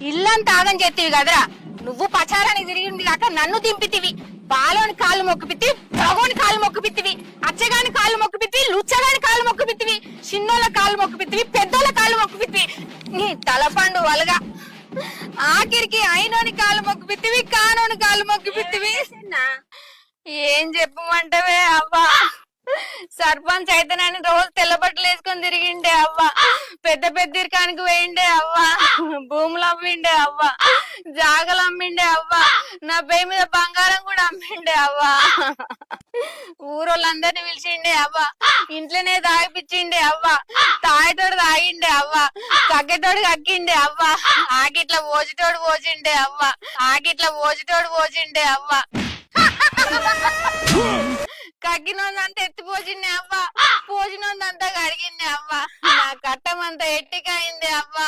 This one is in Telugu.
ఇల్లంతా ఆగం చేతివి కదరా. నువ్వు పచారానికి తిరిగింది కాక నన్ను దింపితివి. బాలోని కాళ్ళు మొక్కుపిత్తివి, భగోని కాళ్ళు మొక్కుపిత్తివి, అచ్చగాని కాళ్ళు మొక్కుపిత్తివి, లుచ్చగాని కాళ్ళు మొక్కుపిత్తివి, చిన్నోళ్ళ కాళ్ళు మొక్కుపిత్తివి, పెద్దోళ్ళ కాళ్ళు మొక్కుపిత్తివి. నీ తలపండు వలగా ఆఖరికి అయినోని కాళ్ళు మొక్కుపిత్తివి, కానోని కాళ్ళు మొక్కుపిత్తివి. ఏం చెప్పమంటవే అవ్వా. సర్పంచ్ అయితేనని రోజు తెల్లబట్టలు వేసుకొని తిరిగిండే అవ్వ. పెద్ద పెద్ద ఇరకానికి పోయిండే అవ్వ. భూములు అమ్మిండే అవ్వ, జాగలు అమ్మిండే అవ్వ, నా పేరు మీద బంగారం కూడా అమ్మిండే అవ్వ. ఊరోళ్ళందరినీ పిలిచిండే అవ్వ, ఇంట్లోనే తాగిపించిండే అవ్వ, తాగితోడు తాగిండే అవ్వ, కక్కేతోడు కక్కిండే అవ్వ, ఆకిట్లా పోజిటోడు పోసిండే అవ్వ, ఆకిట్లా పోజిటోడు పోసిండే అవ్వ. కగ్గినోందంతా ఎత్తిపోసిండే అవ్వ, పోసినోందంతా కడిగిండే అవ్వ, నా కట్టమంతా ఎట్టికైంది అవ్వ.